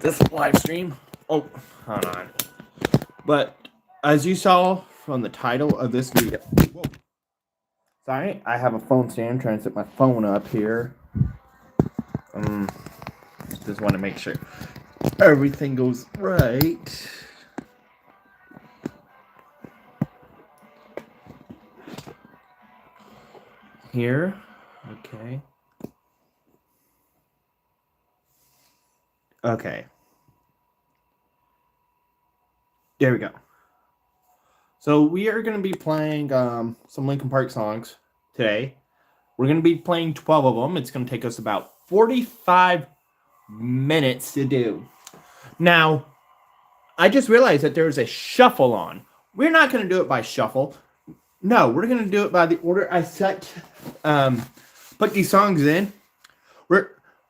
this live stream. Oh, hold on. But as you saw from the title of this video, whoa, sorry, I have a phone stand trying to set my phone up here. Just want to make sure everything goes right. Here, okay. Okay. There we go. So we are going to be playing some Linkin Park songs today. We're going to be playing 12 of them. It's going to take us about 45 minutes to do. Now, I just realized that there's a shuffle on. We're not going to do it by shuffle. No, we're going to do it by the order I set. Put these songs in.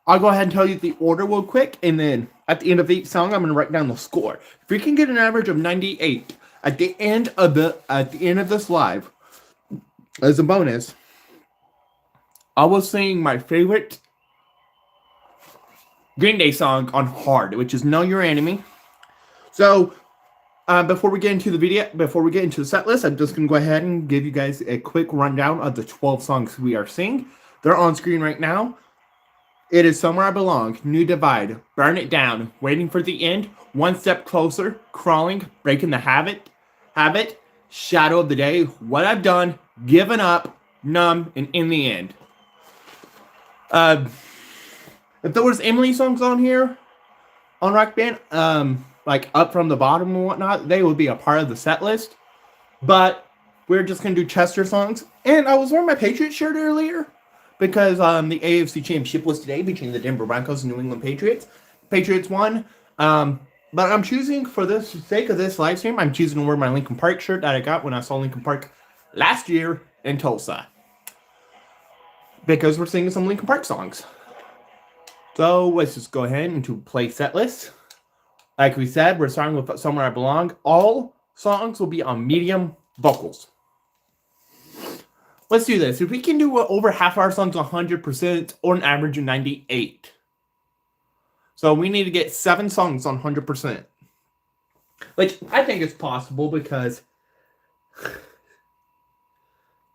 I'll go ahead and tell you the order real quick, and then at the end of each song, I'm going to write down the score. If we can get an average of 98 at the end of this live, as a bonus, I will sing my favorite Green Day song on hard, which is "Know Your Enemy." So, before we get into the set list, I'm just going to go ahead and give you guys a quick rundown of the 12 songs we are singing. They're on screen right now. It is Somewhere I Belong, New Divide, Burn It Down, Waiting for the End, One Step Closer, Crawling, Breaking the Habit, Shadow of the Day, What I've Done, Given Up, Numb, and In the End. If there was Emily songs on here, on Rock Band, like Up From the Bottom and whatnot, they would be a part of the set list. But we're just going to do Chester songs. And I was wearing my Patriots shirt earlier, because the AFC Championship was today between the Denver Broncos and New England Patriots. Patriots won. But I'm choosing, for the sake of this live stream, I'm choosing to wear my Linkin Park shirt that I got when I saw Linkin Park last year in Tulsa. Because we're singing some Linkin Park songs. So let's just go ahead and to play set list. Like we said, we're starting with Somewhere I Belong. All songs will be on medium vocals. Let's do this. If we can do over half our songs 100% or an average of 98. So we need to get 7 songs on 100%. Which I think is possible because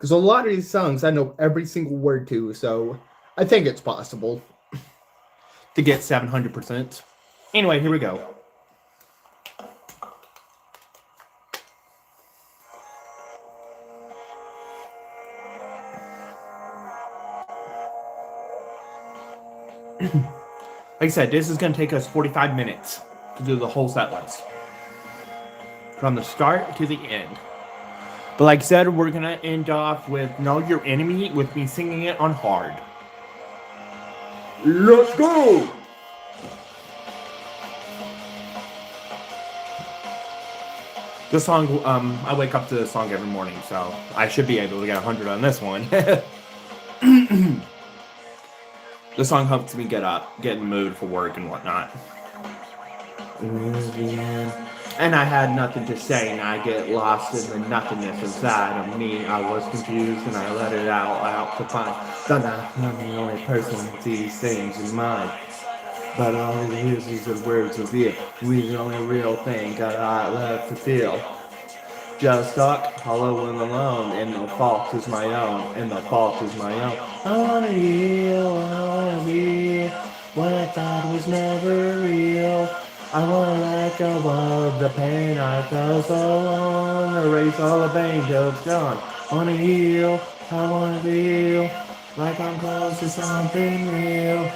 a lot of these songs I know every single word to. So I think it's possible to get 700%. Anyway, here we go. Like I said, this is going to take us 45 minutes to do the whole set list. From the start to the end. But like I said, we're going to end off with Know Your Enemy with me singing it on hard. Let's go! This song, I wake up to this song every morning, so I should be able to get 100 on this one. The song helps me get in the mood for work and whatnot. And I had nothing to say, and I get lost in the nothingness inside of me. I was confused, and I let it out to find that I'm the only person who sees things in mind. But all it is the words reveal. We the only real thing got a lot left to feel. Just stuck, hollow and alone, and the fault is my own, I wanna heal, I wanna be what I thought was never real. I wanna let go of the pain I felt so long, erase all the pain till it's gone. I wanna heal, I wanna feel like I'm close to something real.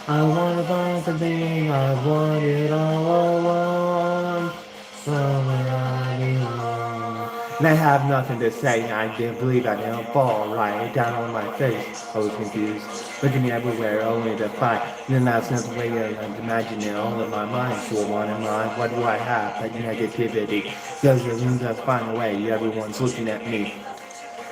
I wanna find the thing I wanted all along. Somewhere I belong. And I have nothing to say, and I didn't believe I didn't fall right down on my face. I was confused, looking everywhere only to find. And then that's not the way I imagine it, all in my mind. So one in mind, what do I have? Like negativity. Does it mean to find a way? Everyone's looking at me.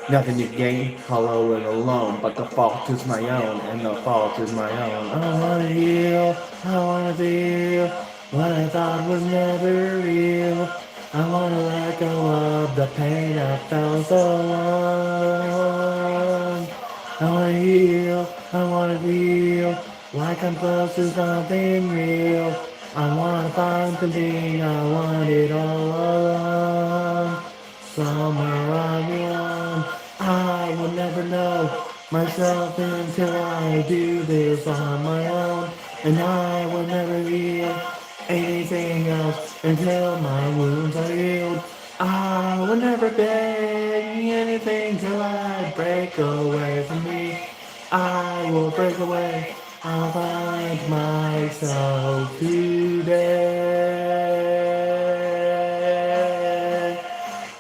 Nothing to gain, hollow and alone, but the fault is my own, and the fault is my own. I wanna heal, I wanna feel what I thought was never real. I wanna let go of the pain I felt so long. I wanna heal, I wanna feel like I'm close to something real. I find the thing I wanted all along. Somewhere I belong. I will never know myself until I do this on my own. And I will never heal anything else until my wounds are healed. I will never beg anything till I break away from me. I will break away. I'll find myself today.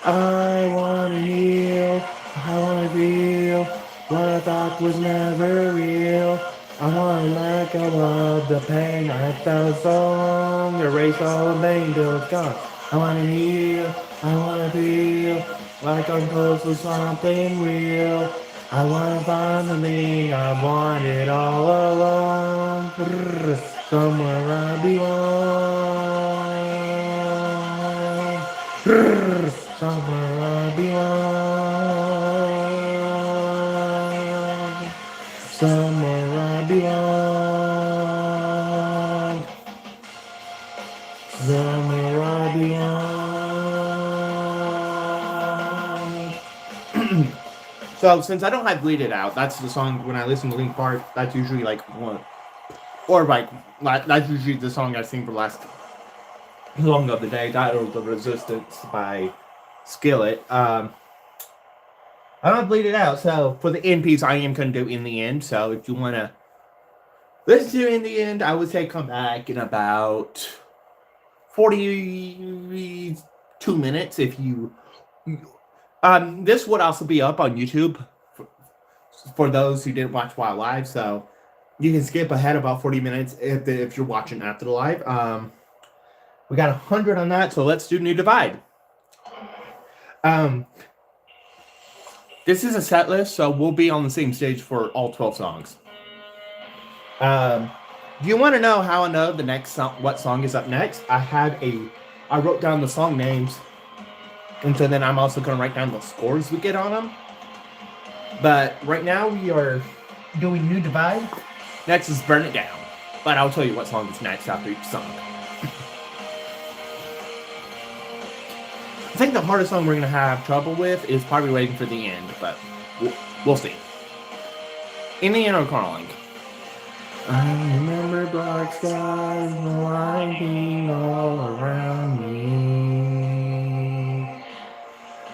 I wanna heal. I wanna feel what I thought was never real. I wanna let go of the pain I felt so long. Erase all the pain till it's gone. I wanna heal. I wanna feel like I'm close to something real. I wanna find the thing I wanted all along. Somewhere I belong. Somewhere I belong. Somewhere I belong. Somewhere I belong. So since I don't have Bleed It Out, that's the song when I listen to Linkin Park, that's usually like one, or like that's usually the song I sing for the last song of the day. That or The Resistance by Skillet. I don't Bleed It Out, so for the end piece, I am going to do In the End. So if you want to listen to In the End, I would say come back in about 42 minutes if you. This would also be up on YouTube for those who didn't watch while live, so you can skip ahead about 40 minutes if you're watching after the live. We got 100 on that, so let's do New Divide. This is a set list, so we'll be on the same stage for all 12 songs. Do you want to know how I know the next song, what song is up next? I wrote down the song names, and so then I'm also going to write down the scores we get on them. But right now we are doing New Divide. Next is Burn It Down. But I'll tell you what song is next after each song. I think the hardest song we're going to have trouble with is probably Waiting for the End, but we'll see. In the End or Carling. I remember black skies blinding all around me.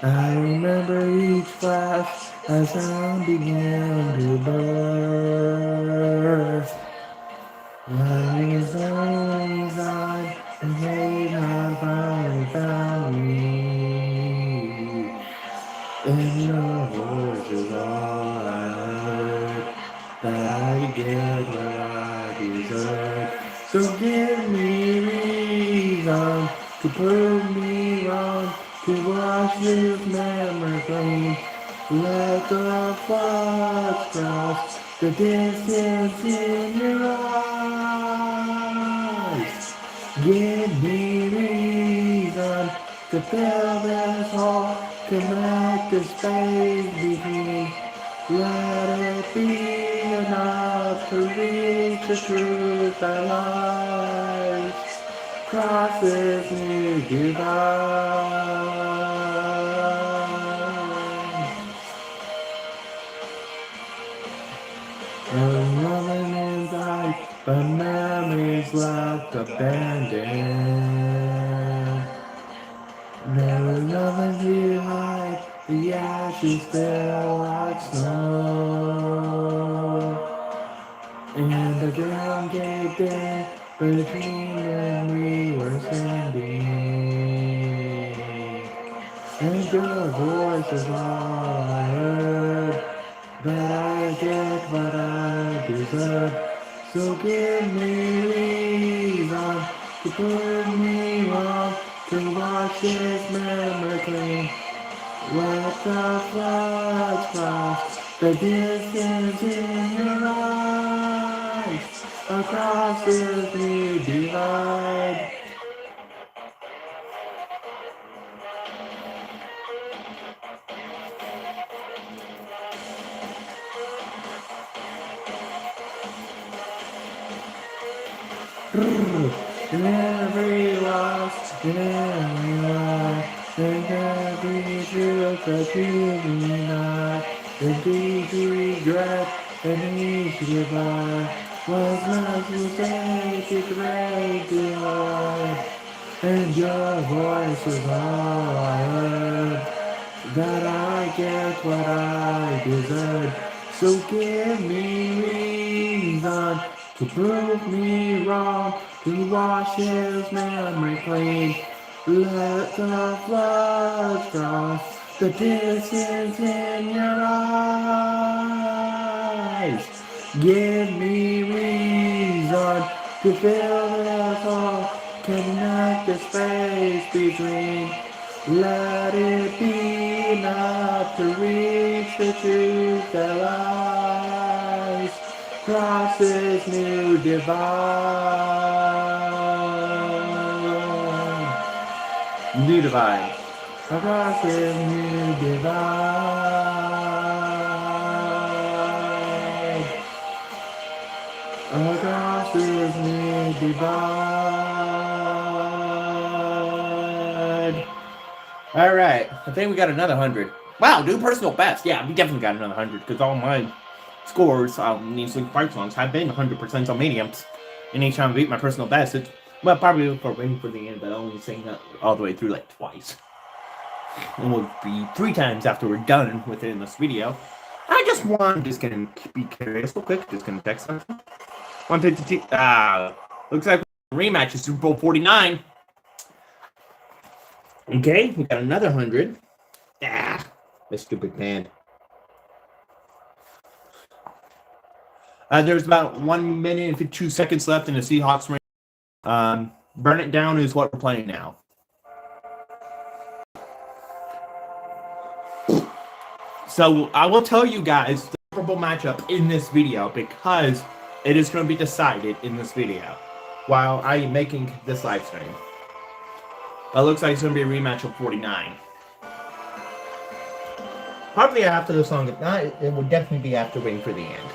I remember each flash as sound began to burst. Light is only thine, and they have finally found me. And your voice is all I heard, that I get what I deserve. So give me reason to prove me wrong, to wash this memory clean. Let the thoughts cross the distance in your eyes. Give me reason to fill this hole, connect the space between. Let it be enough to reach the truth that lies across this new divide. Nothing inside but memories left abandoned. There was nothing to hide, the ashes fell like snow. And the ground caved in between when we were standing. And your voice is all I heard, but I get what I deserve. So give me reason to prove me wrong, to wash this memory clean. Let the floods cross the distance in your eyes across this new divide. in every loss, in every lie, in every truth that you deny, in deep regret and easy goodbye, was not to take it great delight, and your voice was all I heard, that I get what I deserve. So give me reason to prove me wrong, to wash his memory clean. Let the floods cross the distance in your eyes. Give me reason to fill this hole, connect the space between. Let it be enough to reach the truth that lies across this new divide. New divide. Across this new divide. Across this new divide. All right, I think we got another 100. Wow, new personal best. Yeah, we definitely got another 100 because all my scores on these Linkin Park songs have been 100% on mediums. And each time I beat my personal best, it's, well, probably for waiting for the end, but I only sing that all the way through like twice. And we'll be 3 times after we're done within this video. I'm just gonna be curious real quick, just gonna text something. 152, looks like rematch is Super Bowl 49. Okay, we got another 100. This stupid band. There's about 1 minute and 52 seconds left in the Seahawks ring. Burn It Down is what we're playing now. So I will tell you guys the Super Bowl matchup in this video because it is going to be decided in this video while I am making this live stream. It looks like it's going to be a rematch of 49. Probably after the song. If not, it would definitely be after Waiting for the End.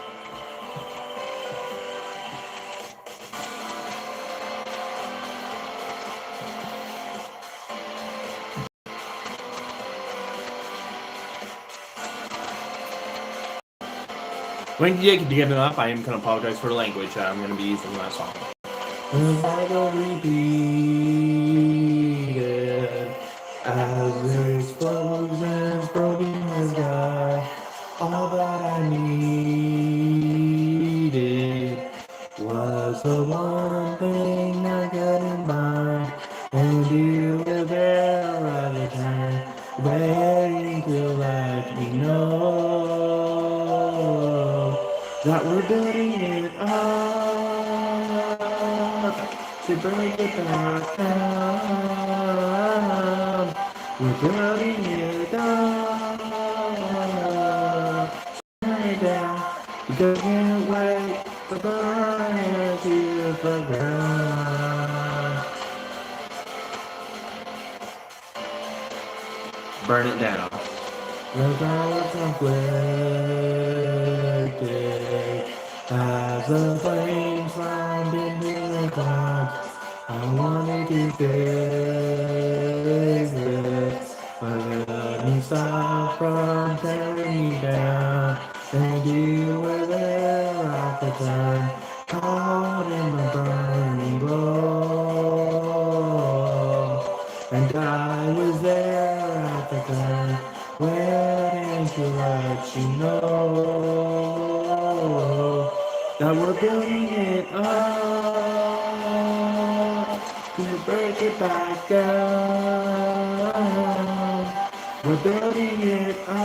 When you get giving up, I am going to apologize for the language I'm going to be using in that song. I don't repeat it as the explosions broken the sky. All that I needed was the one thing I couldn't find, and you were there at the time, waiting to let me know that we're building it up to break it back down. We're building it up, turn it down. We can't wait to burn it to the ground. Burn it down. Look how it's conflicted as the flames climbed into the clouds. I wanted to fix it, but it couldn't stop from tearing me down. And you were there at the time, caught in the burning glow. And I was there at the time, waiting to let you know that we're building it up to break it back down. We're building it up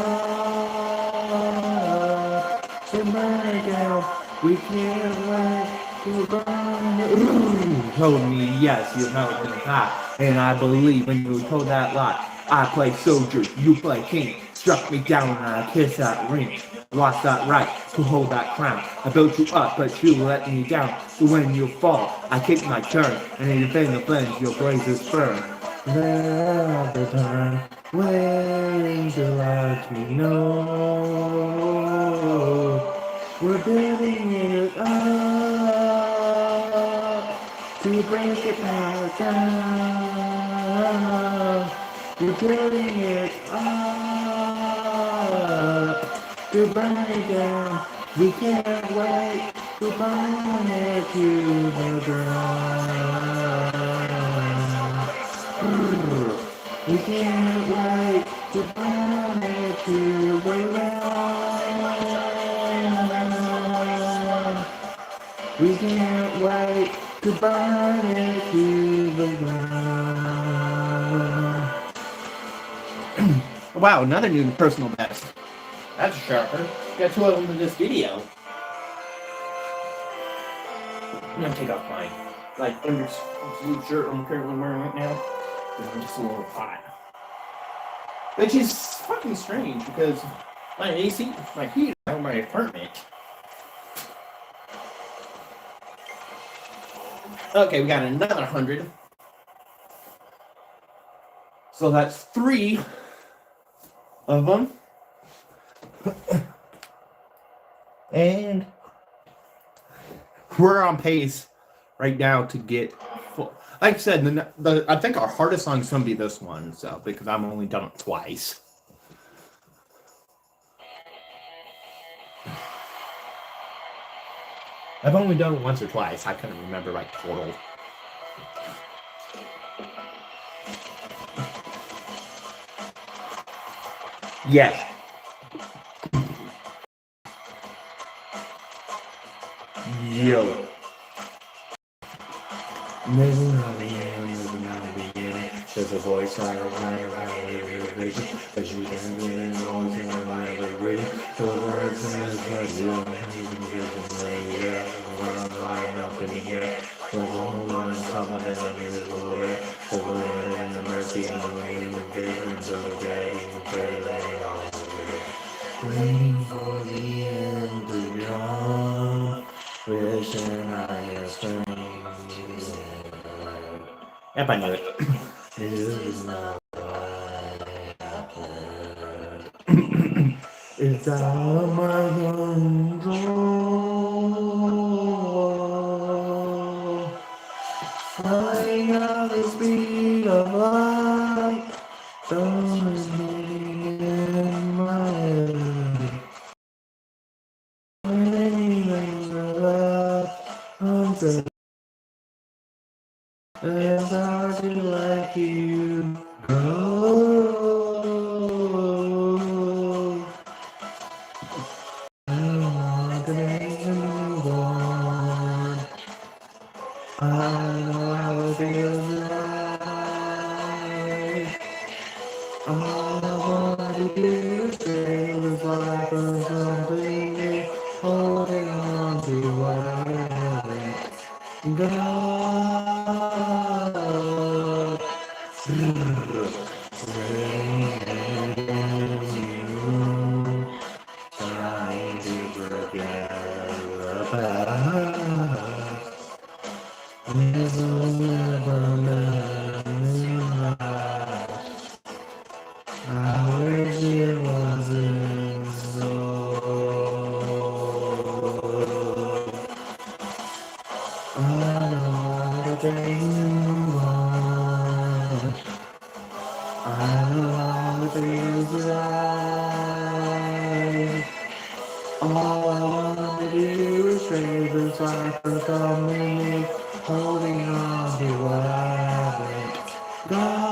to burn it down. We can't wait to burn it. Told me yes, you know it's hot, and I believe when you told that lie. I play soldier, you play king. Struck me down and I kissed that ring. Lost that right to hold that crown. I built you up, but you let me down. So when you fall, I take my turn, and in defend the flames, your blazes burn. There at the turn, waiting to let me know we're building it up to break Take it back down. You're doing it up. To burn it down. We can't wait to burn it to the ground. We can't wait to burn it to the ground. We can't wait to burn it to the ground. Wow, another new personal best. That's sharper. Got 2 of them in this video. I'm gonna take off my under blue shirt I'm currently wearing right now because I'm just a little hot. Which is fucking strange because my AC, my heat is out of my apartment. Okay, we got another 100. So that's 3 of them. And we're on pace right now to get full. Like I said, I think our hardest song is going to be this one, so because I've only done it twice. I've only done it once or twice. I couldn't remember total. Yes. Yo. There's a voice on the line, but you can't get it, always in my mind, but reading the words in this radio, you can get them later, when I'm lying up in here, there's a whole lot of something that I need to go away, the word and the mercy and the rain, the visions of the day, and the waiting for the end to come, wishing I had strange. Yep, I knew it. This is not what happened. It's out of my control. Flying at the speed of light. Don't in my head. Anything left unsaid. It's hard to let you go. I want to make you move on. I know how it feels right. All I want to do is save this life of something, holding on to what I haven't got. Trying to forget the past. There's never I wish it wasn't so. I know how to take you on. I know how to feel right. All I wanna do is trade this life for something, holding on to what I haven't got.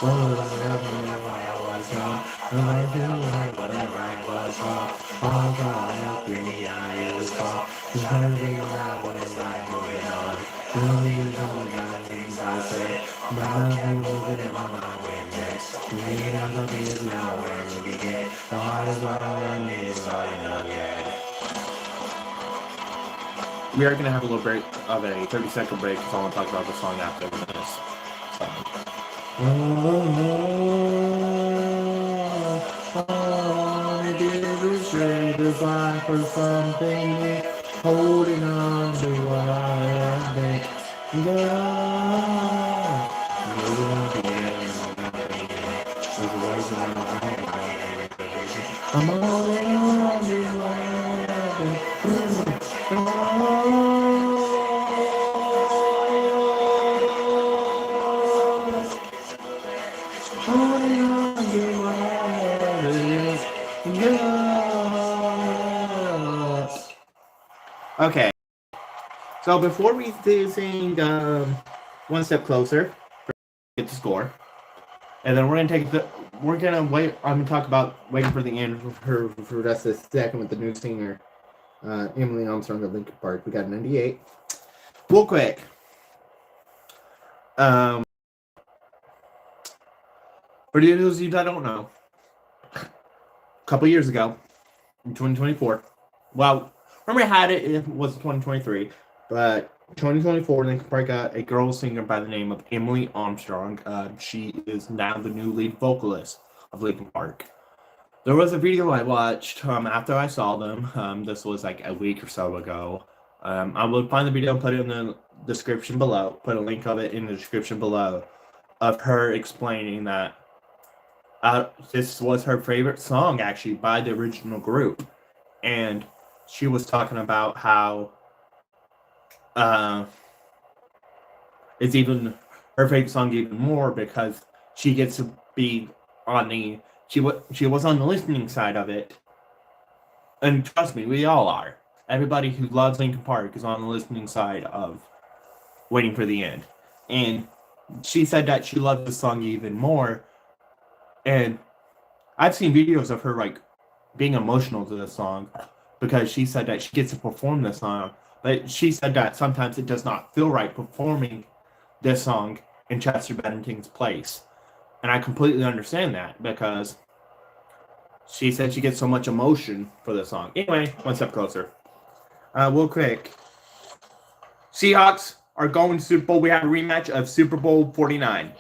Whatever I was wrong, I feel like whatever I was wrong. All God help me, I was wrong. Just hurting around what is life moving on. Really, you know the things I say, but I'm moving in my mind with next. The need of the is now where we begin. The heart is what I need, is all you know yet. We are going to have a little break of a 30-second break because I want to talk about the song after this. So. All I did was trade this life for something, holding on to what I haven't got. I'm holding on to what I haven't got. So before we do sing One Step Closer, get the score, and then we're gonna wait. I'm gonna talk about waiting for the end for the rest of the second with the new singer, Emily Armstrong of Linkin Park. We got 98. Real quick. Um, for those of you that don't know, a couple years ago, in 2024, well, remember I had it was 2023, but 2024, Linkin Park got a girl singer by the name of Emily Armstrong. She is now the new lead vocalist of Linkin Park. There was a video I watched after I saw them. This was like a week or so ago. I will find the video and put it in the description below. Put a link of it in the description below of her explaining that this was her favorite song actually by the original group, and she was talking about how it's even her favorite song even more because she gets to be on the she was on the listening side of it, and trust me, we all are. Everybody who loves Linkin Park is on the listening side of Waiting for the End, and she said that she loved the song even more. And I've seen videos of her like being emotional to this song because she said that she gets to perform this song, but she said that sometimes it does not feel right performing this song in Chester Bennington's place. And I completely understand that because she said she gets so much emotion for this song. Anyway, one step closer. Real quick. Seahawks are going to Super Bowl. We have a rematch of Super Bowl 49.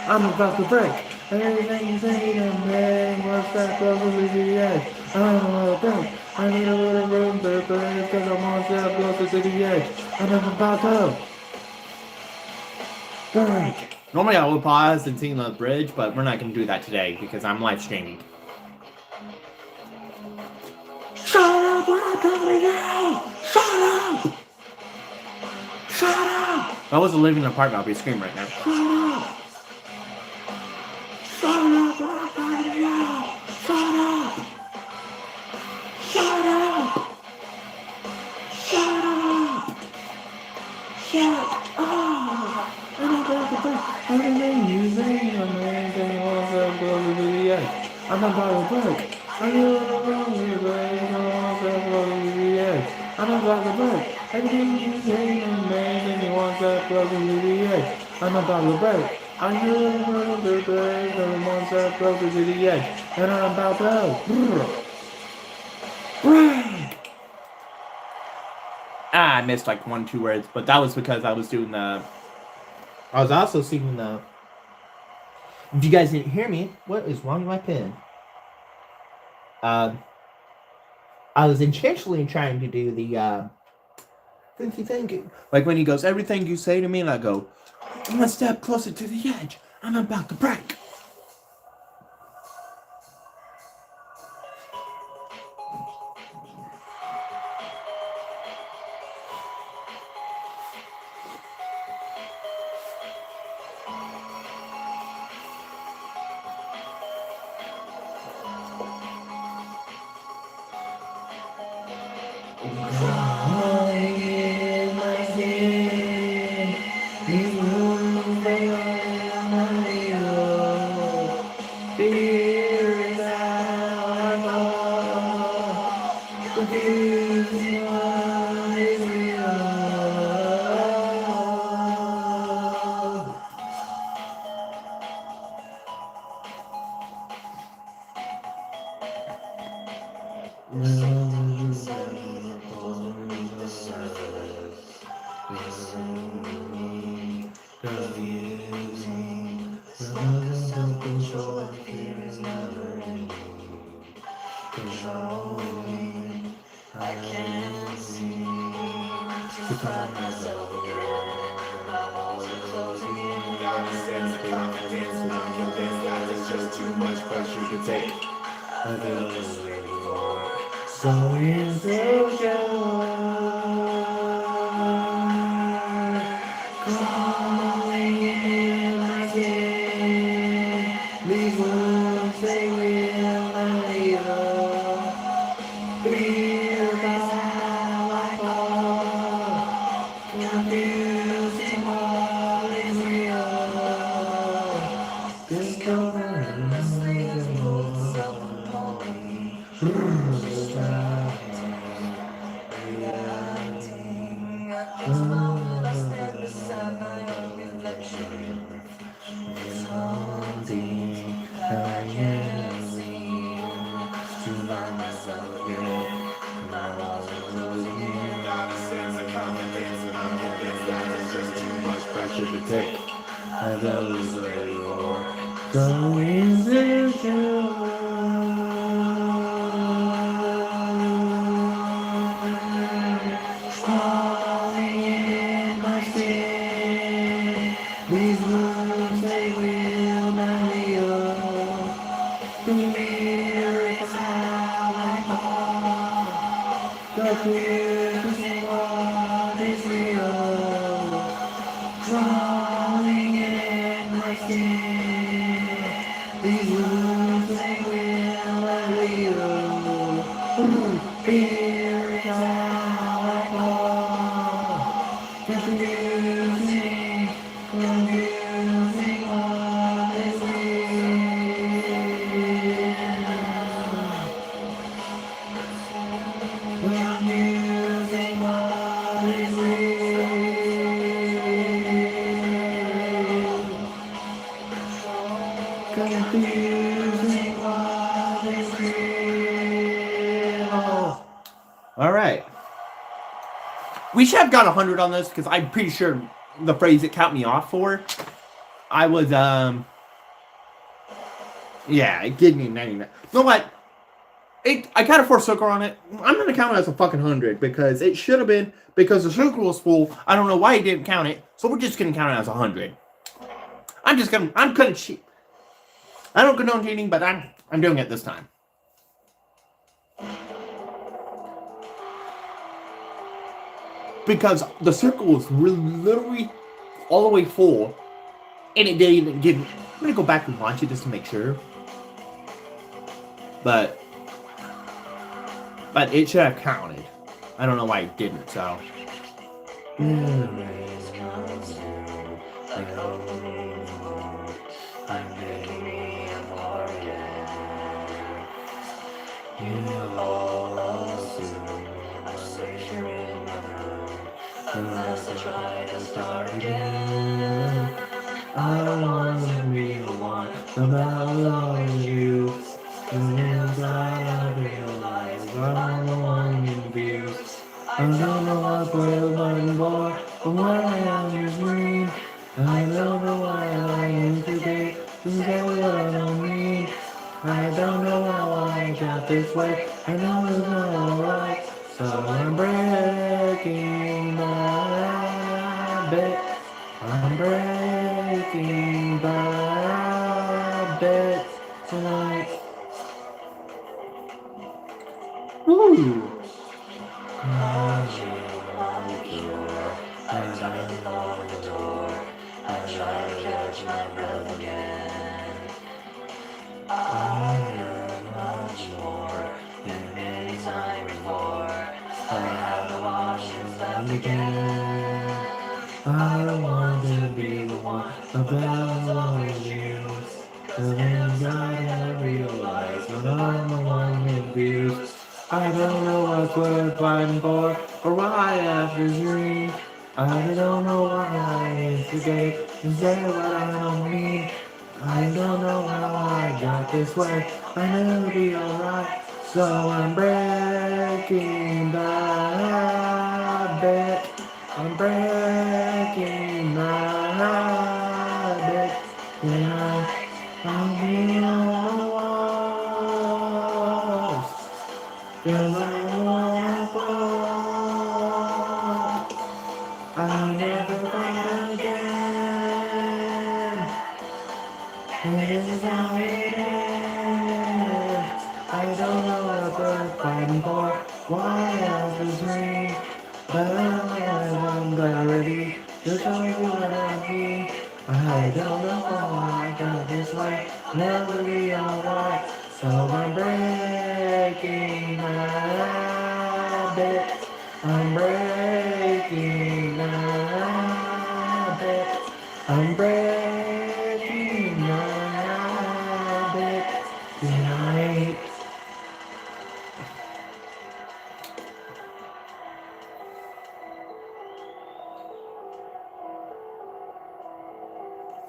I'm about to break. Everything you say to me, what's that closer to the edge? I'm about to break. I need a little room to break, cause I'm one step closer to the edge. I'm about to break. Normally I would pause and sing the bridge, but we're not going to do that today because I'm live streaming. Shut up! We're not coming out! Shut up! Shut up! If I wasn't living in an apartment, I'd be screaming right now. Shut up! Shut up! We're not coming out! Shut up! Shut up! Shut up! Shut up! I'm about to break. Everything you say, amazing, what's up, closer to the edge. I'm about to break. I'm about to break, what's up, closer to the edge. I'm about to break. Everything you say, amazing, what's up, closer to the edge. I'm about to break. I'm about to break, what's up, closer to the edge. And I'm about to break. I missed like 1, 2 words, but that was because I was doing the. I was also singing the. If you guys didn't hear me, what is wrong with my pen? I was intentionally trying to do the thank you. Like when he goes, everything you say to me, and I go, one step closer to the edge. I'm about to break. Here is how I fall. Confusing what is real. Confusing, self-control, fear is never ending. Controlling, I can't seem to find myself again. My walls are closing in, got a sense of confidence, and I'm convinced that it's just too much pressure to take. I feel this anymore, so insecure. Crawling in my skin, these wounds they will not heal. Fear is how I fall, confusing what is real. Discovering something more self-controlling. Beside my own reflection, it's haunting how I can't seem to find myself again. My walls are closing in, got a sense of confidence, and I'm convinced that it's just too much pressure to take. I lose where you are, so insecure. Crawling in my skin, these wounds they will not heal. Fear is how I fall, confusing what is real. Crawling in my skin, these wounds they will not heal. Fear is how I fall, confusing what is real. Confusing what is real. Confusing what is real. All right. We should have got 100 on this because I'm pretty sure the phrase it count me off for, I was, yeah, it gave me 99. You know what? I got a 4 circle on it. I'm going to count it as a fucking 100 because it should have been, because the circle was full. I don't know why he didn't count it, so we're just going to count it as 100. I'm going to cheat. I don't condone cheating, but I'm doing it this time. Because the circle was literally all the way full, and it didn't even give me. I'm gonna go back and watch it just to make sure. But it should have counted. I don't know why it didn't, so. Unless I try to start again, I don't want to be the one about loving you. And inside I realize I'm the one you abuse. I don't know what we're looking for, but what I am is green. I don't know why I am today, to say what I don't mean. I don't know how I got this way, I know it's not alright. So I'm breaking my habit. I'm breaking my habit tonight. Woo! I'm pure, and I know the door. I try to catch my breath again. I learn much more than any time before. I have the options that begin. I don't want to be the one about loving you. The things I realize that I'm alone with views. I don't know what's worth fighting for, or why I have to dream. I don't know why I instigate and say what I don't mean. I don't know how I got this way. I know it'll be alright. So I'm breaking the habit. I'm breaking the habit. Yeah, I'll be on the walls. Till I wanna fall. I'll never fight again. It is how it is. I don't know what we're fighting for. Why else is me? But I'm ready to show you what I mean. I don't know how I got this way. Never be alright. So I'm breaking the habit. I'm breaking the habit. I'm breaking the habit tonight.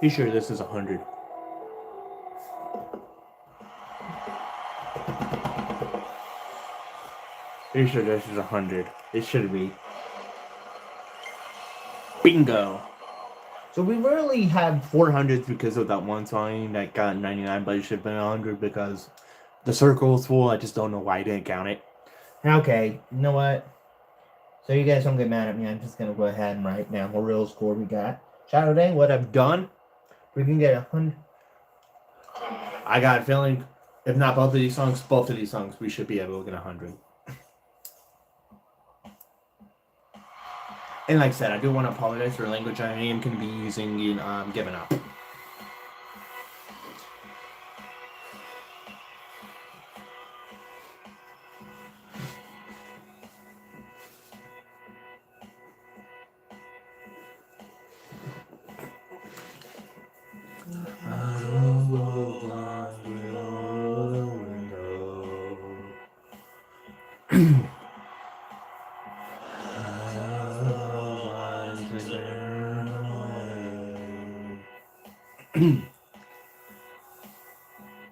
You sure this is 100? You sure this is 100? It should be. Bingo! So we really had 400s because of that one song that got 99, but it should have been 100 because the circle is full. I just don't know why I didn't count it. Okay, you know what? So you guys don't get mad at me. I'm just gonna go ahead and write down what real score we got. Shadow Day, what I've done, we can get 100. I got a feeling, if not both of these songs, we should be able to get 100. And like I said, I do want to apologize for the language I am going to be using in Giving Up.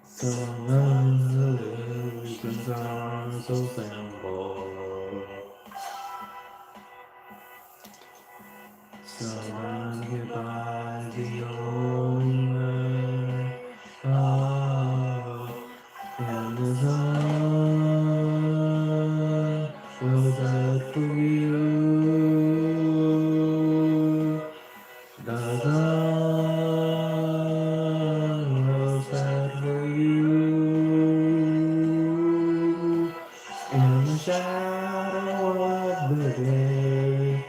Some illusions are so simple. Someone get by the only way. Oh, and the sun will set for you. The sun will set for you. In the shadow of the day,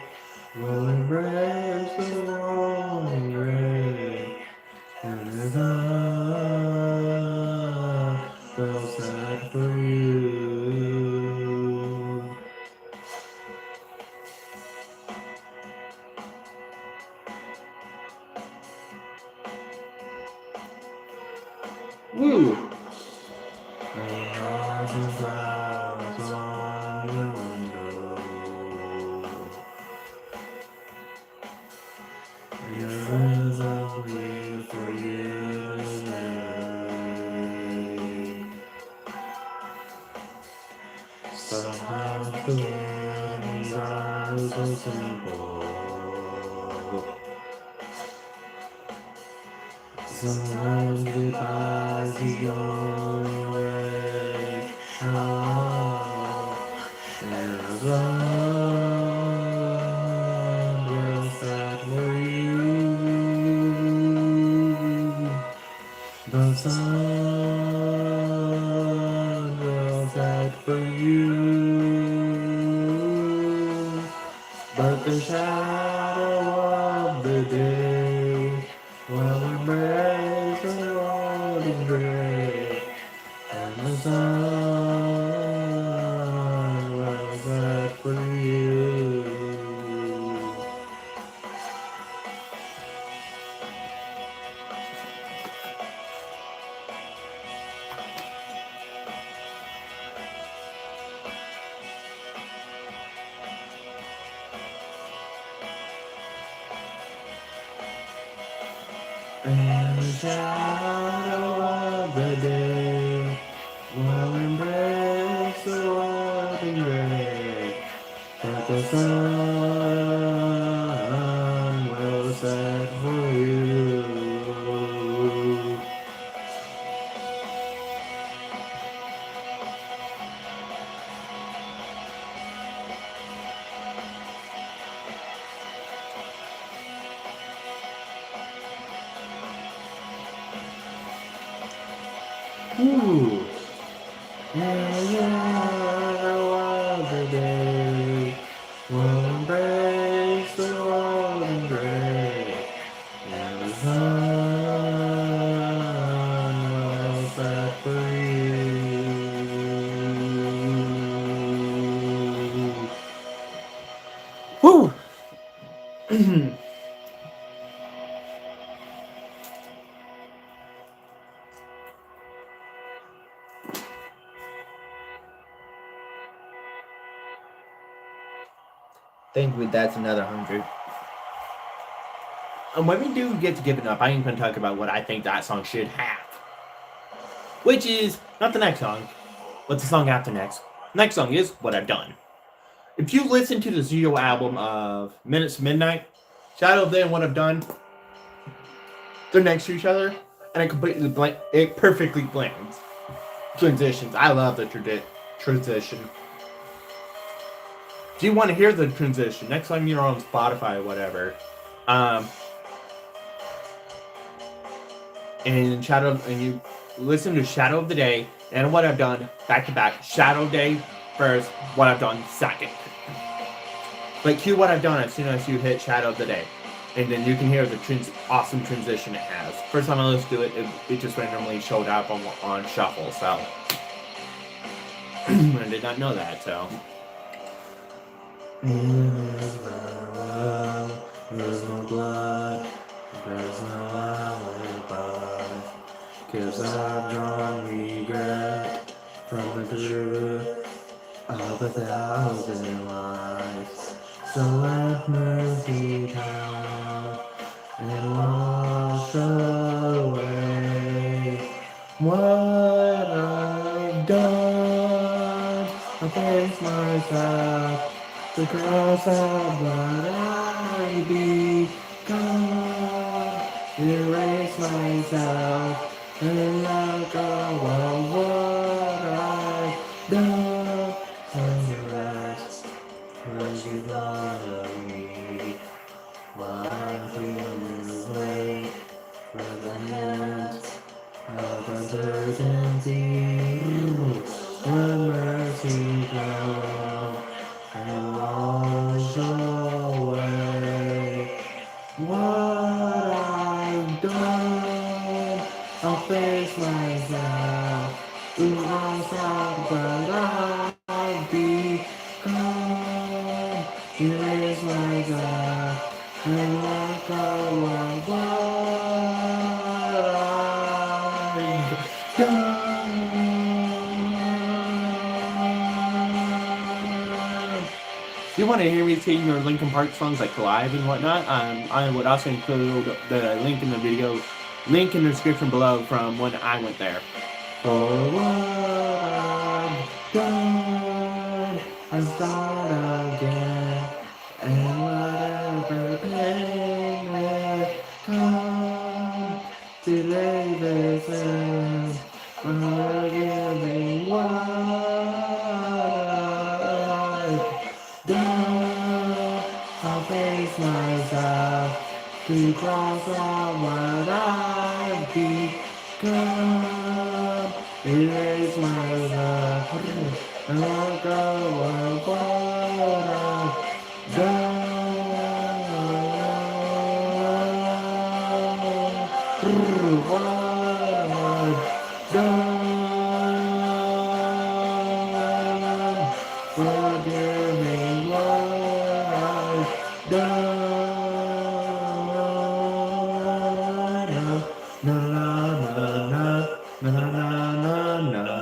will embrace the morning ray, and the sun will set for you. Woo! And all the flowers on the window. Your is only for you and somehow the words are so simple. Someone goodbyes the only way. Oh, and the sun will set for you. The sun will set for you. But the shadow of the day will embrace the rolling gray, and the sun will set for you. In the shadow of the day, we'll embrace the world in gray, but the sun will set for you. Ooh. Yeah, yeah, of the day, we'll embrace the world in gray, and the sun will set free. Woo! Think that's another 100. And when we do get to give it up, I ain't gonna talk about what I think that song should have. Which is not the next song, but the song after next. Next song is What I've Done. If you listen to the Zero album of Minutes to Midnight, Shadow of Day and What I've Done, they're next to each other, and it perfectly blends. Transitions. I love the transition. Do you want to hear the transition? Next time you're on Spotify or whatever. And you listen to Shadow of the Day and What I've Done back to back. Shadow Day first, What I've Done second. Like cue What I've Done as soon as you hit Shadow of the Day, and then you can hear the awesome transition it has. First time I listened to it, it just randomly showed up on shuffle. So I did not know that. So. There's no blood, there's no alibi, 'cause I've drawn regret from the truth of 1,000 lies. So let mercy come and wash away what I've done. I face myself. The cross of what I become, erase myself, and let go of what I've done. And the rest, cause you thought of me, while I'm feeling away for the hands of uncertainty. When mercy comes and wash away what I've done. I'll face myself, lost out what I've become. Erase myself and let go of what I've done. If you want to hear me sing your Linkin Park songs like live and whatnot, I would also include the link in the video, link in the description below from when I went there. For what I've done, I start again, and whatever pain may come, today this ends, forgiving what I'll face myself to cross out what I've become. Erase myself and let go of what I've done. What I've done. Forgive me what I've done. Na na na na na na na na.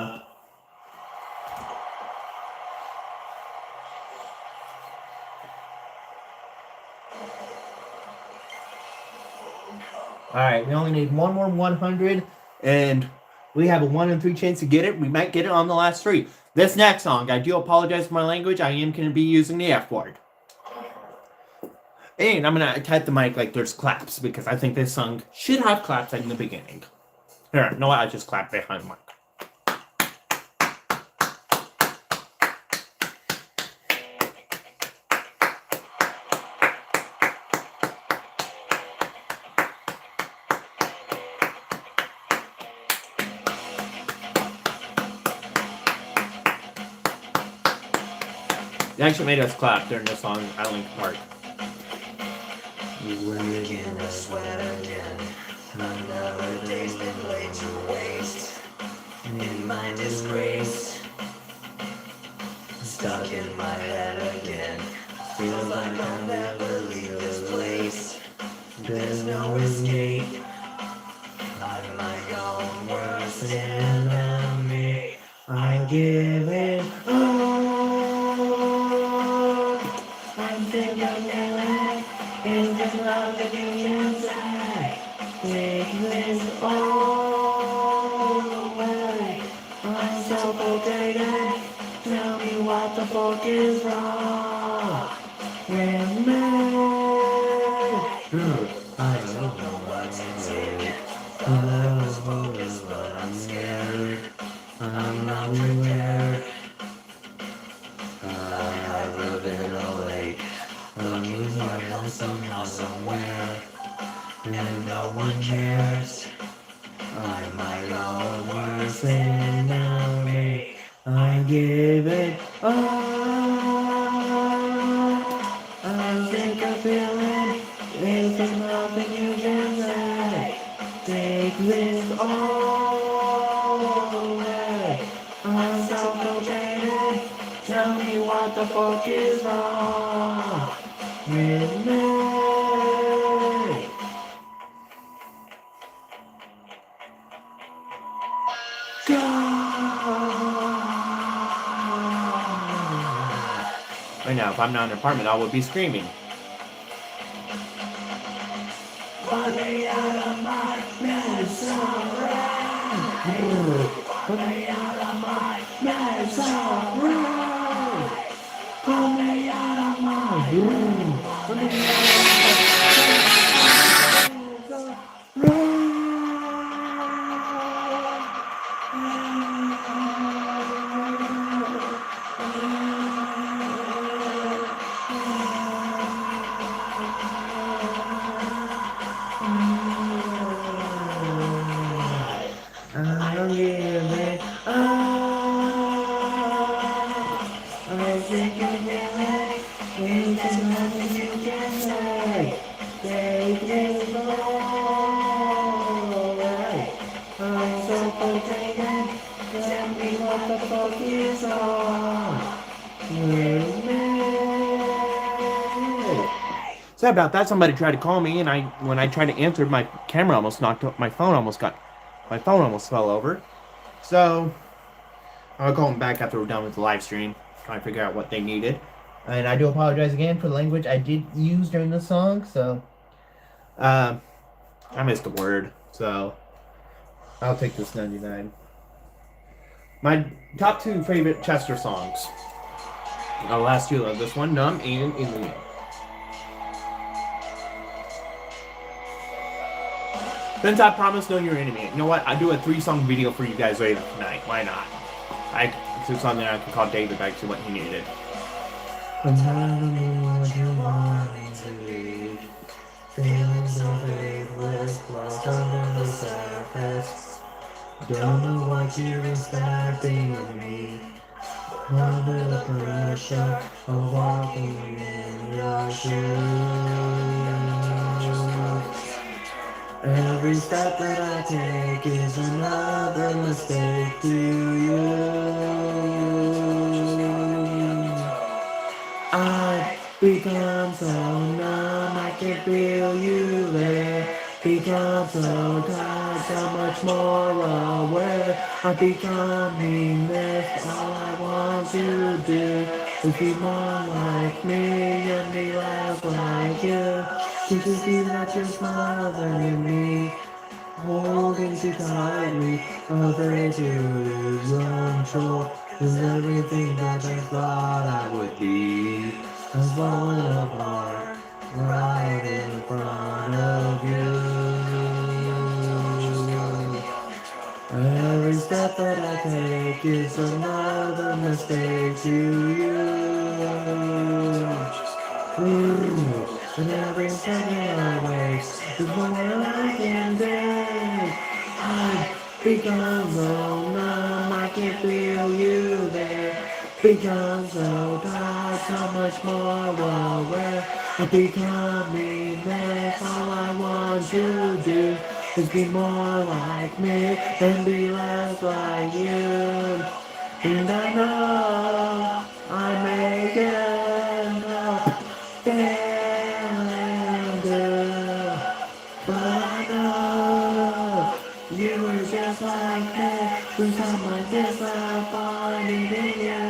We only need one more 100, and we have a 1 in 3 chance to get it. We might get it on the last 3. This next song, I do apologize for my language. I am going to be using the F word. And I'm going to type the mic like there's claps, because I think this song should have claps in the beginning. Here, you know what? I just clapped behind the mic. They actually made us clap during the song at Linkin Park. We're in the sweat again. Another day's been laid to waste. In my disgrace, stuck in my head again. Feels like I'll never leave this place. There's no escape. I'm my own worst enemy. I give it all. I'm thinking of it. Is this love that you inside? Take this all away. I'm suffocated. Tell me what the fuck is wrong with me. I don't know what to say. Love is but I'm scared. I'm not prepared. I've been awake. I'm losing somehow, somewhere, and no one cares. I'm my own worst enemy. I give it all. I'm sick of feeling there's nothing you can say. Take this all away. I'm suffocated. Tell me what the fuck is wrong with me. Right now, if I'm not in an apartment, I would be screaming. Let me out of my misery. Let me out of my misery. Pull me out of my room. Let me out of my I'll give it all. I'm sick of feeling there's nothing you can say. Take this all away. I'm suffocated. Tell me what the fuck is wrong with me. Sorry about that. Somebody tried to call me, and when I tried to answer, my camera almost knocked up. My phone almost fell over. So I'll call them back after we're done with the live stream, try and figure out what they needed. And I do apologize again for the language I did use during the song. So I missed a word. So I'll take this 99. My top 2 favorite Chester songs. The last 2 of this one, Numb and Alien. Since I promised Know Your Enemy, you know what? I'll do a 3-song video for you guys later tonight. Why not? It's something I can call David back to what he needed. I'm telling me what you want me to be. Feeling so faithless, lost under the surface. Don't know what you're expecting of me. Under the pressure of walking in your shoes. Every step that I take is another mistake to you. I've become so numb, I can feel you there. Become so tired, so much more aware. I'm becoming this, all I want to do is be more like me and be less like you. Can't you see that you're smothering me? holding too tightly, afraid to lose control. Is everything that I thought I would be has fallen apart right in front of you. Every step that I take is another mistake to you. And every second I waste is more I can take. I've become so numb, I can feel you there. Become so tired, so much more aware. I'm becoming less, all I want to do is be more like me and be less like you. And I know I may end up failing good, but I know you were just like me. When someone just like finding in you.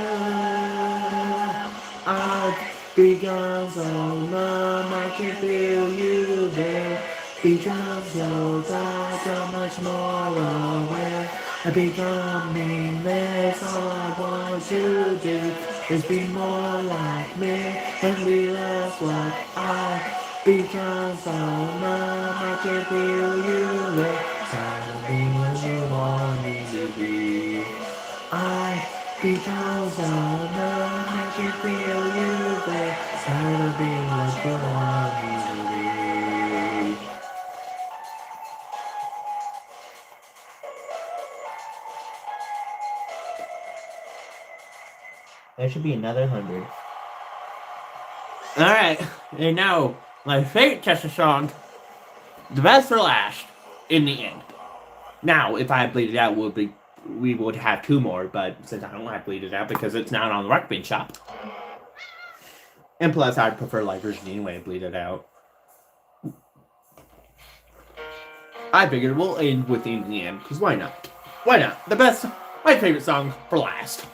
I've become so numb, I can feel you there. Become so tired, so much more aware. I become meaningless, all I want to do is be more like me and be less like I. Become so numb, I can feel you there. Tired of being what you want me to be. I become so numb, I can feel you there. Tired of being what you want me to be. That should be another 100. Alright, and now my favorite Chester song, The Best for Last, In the End. Now, if I had Bleed It Out, we would have two more, but since I don't have Bleed It Out because it's not on the Rock Band Shop. And plus, I'd prefer live version anyway, Bleed It Out. I figured we'll end with In the End, because why not? Why not? The best, my favorite song for last.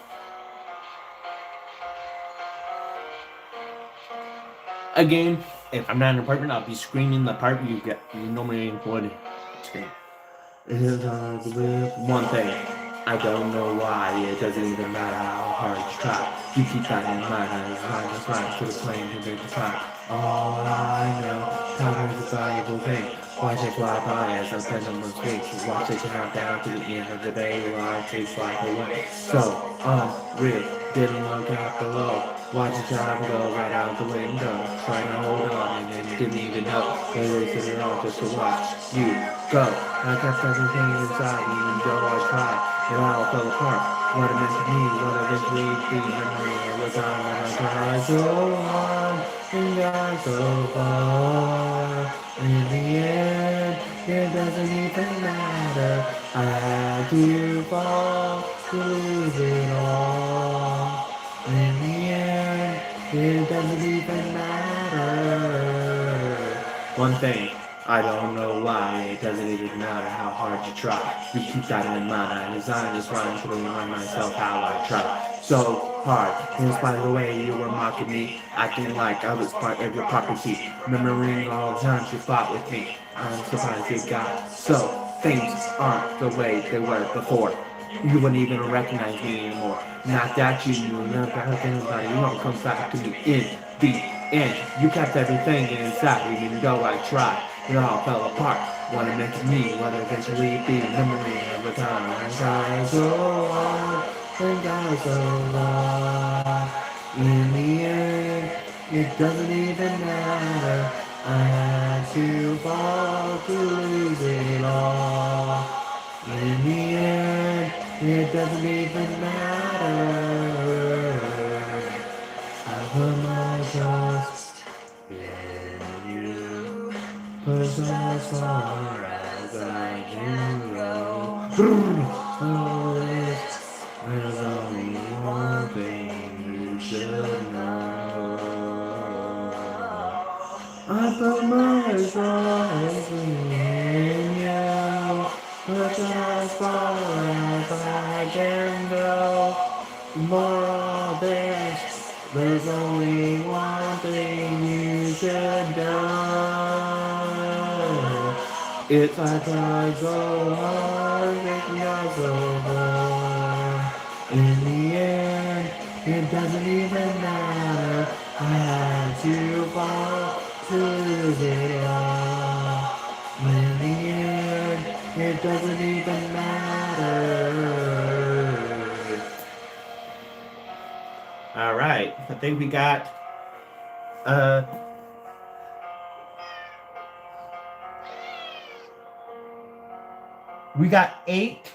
Again, if I'm not in an apartment, I'll be screaming the part you normally would scream. It is hard to live. One thing, I don't know why, it doesn't even matter how hard you try. You keep that in mind, and it's not just right to the plane to make the time. All I know, time is a valuable thing. Watch it fly by as I spend on my space. Watch it count down to the end of the day, life takes life away. So, unreal, didn't look out below. Watch the time go right out the window. Trying to hold on and then didn't even know. They wasted it all just to watch you go. I kept everything inside even though I tried. It all fell apart. What it meant to me, what eventually be memory of the time when I tried so hard and got so far. In the end, it doesn't even matter. I had to fall to lose it all. In the end, it doesn't even matter. One thing, I don't know why, it doesn't even matter how hard you try. You keep that in mind, I designed this rhyme to remind myself how I tried so hard. In spite of the way you were mocking me, acting like I was part of your property. Remembering all the times you fought with me, I'm surprised it got so. Things aren't the way they were before. You wouldn't even recognize me anymore. Not that you knew nothing about it. You know, it comes back to me in the end. You kept everything inside, even though I tried. It all fell apart. What it meant to me, what eventually be a memory of the time I tried so hard and got so far. In the end, it doesn't even matter. I had to fall to lose it all. In the end, it doesn't even matter. I put my trust in you. Push as far as I can go. Oh, there's only one thing you should know. I put my trust in you. Push as far as I can go. More of this, there's only one thing you should know. It's like I go hard, making I go hard. In the end, it doesn't even matter. I had to fall to lose it all. In the end, it doesn't even matter. All right, I think we got we got 8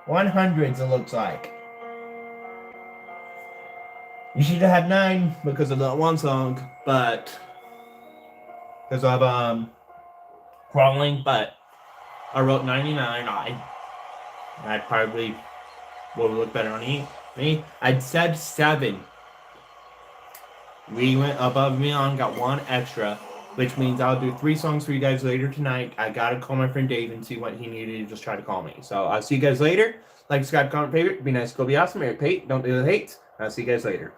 100s. It looks like you should have had 9 because of that one song, but because of crawling. But I wrote 99. I probably would look better on me. I'd said 7. We went above me on, got 1 extra, which means I'll do 3 songs for you guys later tonight. I gotta call my friend Dave and see what he needed to just try to call me. So I'll see you guys later. Like, subscribe, comment, favorite. Be nice, go be awesome. Eric Pate, don't do the hate. I'll see you guys later.